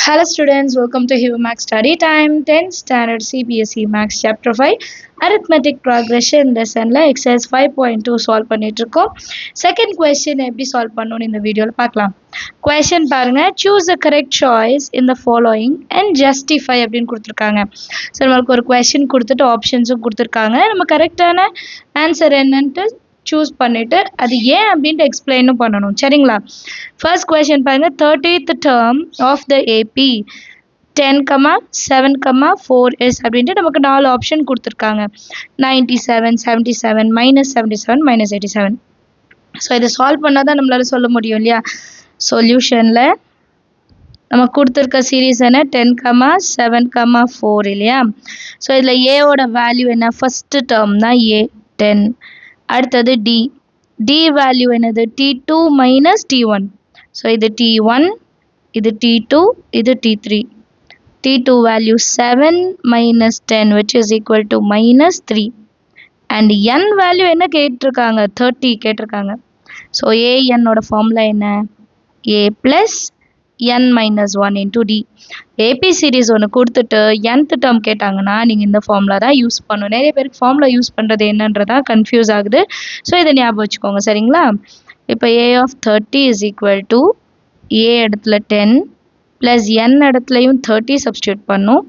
Hello students, welcome to Max Study Time 10th Standard CBSE Max Chapter 5 Arithmetic Progression Lessonல exercise 5.2 solve பண்ணிட்டு இருக்கோம். Second question எப்படி solve பண்ணனும்னு இந்த வீடியோல பார்க்கலாம். Question பாருங்க, choose the correct choice in the following and justify அப்படினு கொடுத்திருக்காங்க. சோ நமக்கு ஒரு question கொடுத்துட்டு ஆப்ஷன்ஸும் கொடுத்திருக்காங்க. நம்ம கரெக்ட்டான ஆன்சர் என்னன்னு choose பண்ணிட்டு அது ஏன் அப்படினு explain பண்ணனும். சரிங்களா? First question பாருங்க, 30th term of the AP 10, 7, 4 அப்படின்ட்டு நமக்கு 4 ஆப்ஷன் கொடுத்திருக்காங்க. 97, 77, -77, -87. ஸோ இதை சால்வ் பண்ணாதான் நம்மளால சொல்ல முடியும் இல்லையா? சொல்யூஷன்ல நம்ம கொடுத்துருக்க சீரீஸ் என்ன 10, 7, 4 இல்லையா? ஸோ இதில் ஏவோட வேல்யூ என்ன? ஃபர்ஸ்ட் டேர்ம்னா ஏ 10. அடுத்தது டி. டி வேல்யூ என்னது? T2 minus T1. ஸோ இது T1, இது T2, இது T3. T2 value 7 minus 10 which is equal to minus 3. And n value என்ன கேட்டிருக்காங்க? 30 கேட்டிருக்காங்க. ஸோ an ஓட ஃபார்முலா என்ன? a plus n minus 1 into d. AP series ஒன்று கொடுத்துட்டு nth term கேட்டாங்கன்னா நீங்கள் இந்த ஃபார்முலா தான் யூஸ் பண்ணணும். நிறைய பேருக்கு ஃபார்முலா யூஸ் பண்ணுறது என்னன்றதா கன்ஃபியூஸ் ஆகுது. ஸோ இதை ஞாபகம் வச்சுக்கோங்க. சரிங்களா? இப்போ a of 30 is equal to a இடத்துல 10 plus n இடத்துலையும் 30 substitute பண்ணும்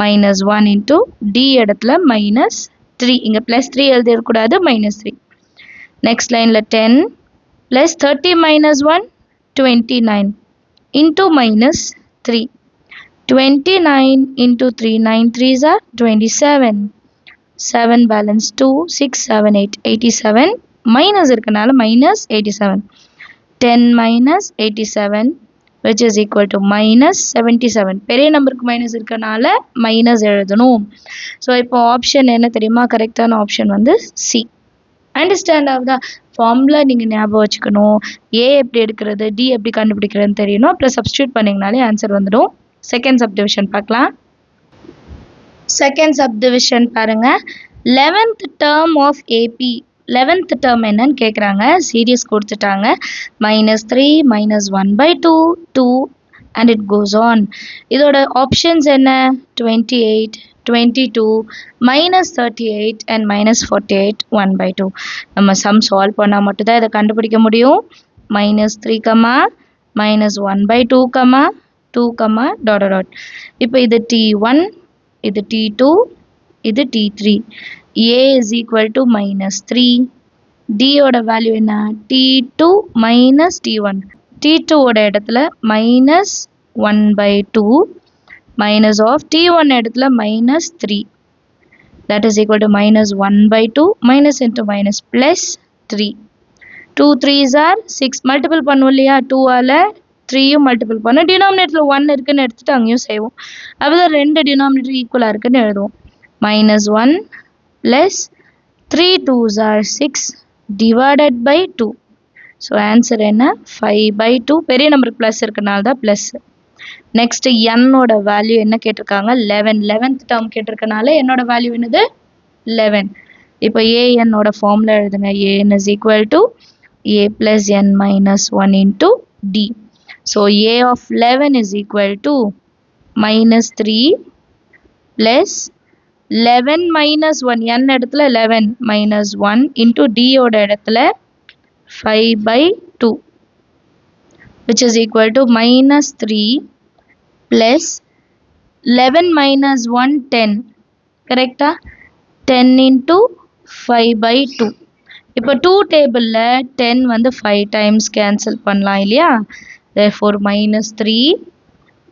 minus 1 into d இடத்துல minus 3. இங்கே plus 3 எழுதிடக்கூடாது, minus 3. நெக்ஸ்ட் லைனில் 10 plus 30 minus 1 29 into minus 3. 29 into 3, 9 3s are 27. 7 balance 2, 6, 7, 8, 87. Minus இருக்கனால minus 87. 10 minus 87 which is equal to minus 77. பெரிய நம்பருக்கு minus இருக்கனால மைனஸ் எழுதணும். ஸோ இப்போ ஆப்ஷன் என்ன தெரியுமா? கரெக்டான ஆப்ஷன் வந்து சி. அண்டர்ஸ்டாண்ட் ஆகுதா? ஃபார்முலா நீங்கள் ஞாபகம் வச்சுக்கணும். ஏ எப்படி எடுக்கிறது, டி எப்படி கண்டுபிடிக்கிறதுன்னு தெரியணும். ப்ளஸ் சப்ஸ்டியூட் பண்ணிங்கனாலே ஆன்சர் வந்துடும். செகண்ட் சப்டிவிஷன் பார்க்கலாம். செகண்ட் சப்டிவிஷன் பாருங்க, 11th term of AP. 11th term என்னன்னு கேட்குறாங்க. சீரீஸ் கொடுத்துட்டாங்க. -3, -1/2, 2 and it goes on. இதோட ஆப்ஷன்ஸ் என்ன? 28, 22, -38 and -48, 1/2. நம்ம சம் சால்வ் பண்ணால் மட்டும்தான் இதை கண்டுபிடிக்க முடியும். -3, -1/2, 2, dot dot. இப்போ இது T1, இது T2, இது T3. A is equal to -3. D ஓட வேல்யூ என்ன? T2 minus T1. T2 ஓட இடத்துல -1/2 minus of T1 இடத்துல -3. That is equal to -1/2 minus into minus plus 3. 2 3s are 6. Multiple பண்ணுவோம் இல்லையா? 2ஆல் 3யும் மல்டிபிள் பண்ணும். டினாமினேட்டரில் 1 இருக்குன்னு எடுத்துகிட்டு அங்கேயும் செய்வோம். அப்போதான் ரெண்டு டினாமினேட்டர் ஈக்குவலாக இருக்குன்னு எழுதுவோம். -1 plus 3 2s are 6 divided by 2. So answer என்ன? 5/2. பெரிய நம்பருக்கு ப்ளஸ் இருக்கனால தான் ப்ளஸ். நெக்ஸ்ட் என்னோட வேல்யூ என்ன கேட்டிருக்காங்க? 11. 11th term கேட்டிருக்கனால என்னோட வேல்யூ என்னது? 11. இப்போ ஏஎன்னோட ஃபார்முலா எழுதுங்க. AN is equal to a plus n minus 1 into d. So a of 11 is equal to -3 plus 11 minus 1, n இடத்துல 11 minus 1 into d ஓட இடத்துல 5/2 which is equal to -3 plus 11 minus 1 10. கரெக்டா? 10 into 5/2. இப்போ 2 டேபிளில் 10 வந்து 5 times கேன்சல் பண்ணலாம் இல்லையா? therefore -3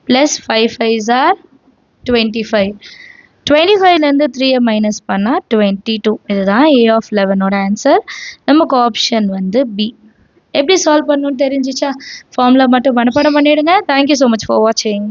plus 5 5s are 25. 25லேருந்து 3 minus பண்ணால் 22. இதுதான் A of 11ஓட ஆன்சர். நமக்கு ஆப்ஷன் வந்து B. எப்படி சால்வ் பண்ணணும்னு தெரிஞ்சிச்சா? ஃபார்முலா மட்டும் மனப்பாடம் பண்ணிடுங்க. தேங்க்யூ ஸோ மச் ஃபார் வாட்சிங்.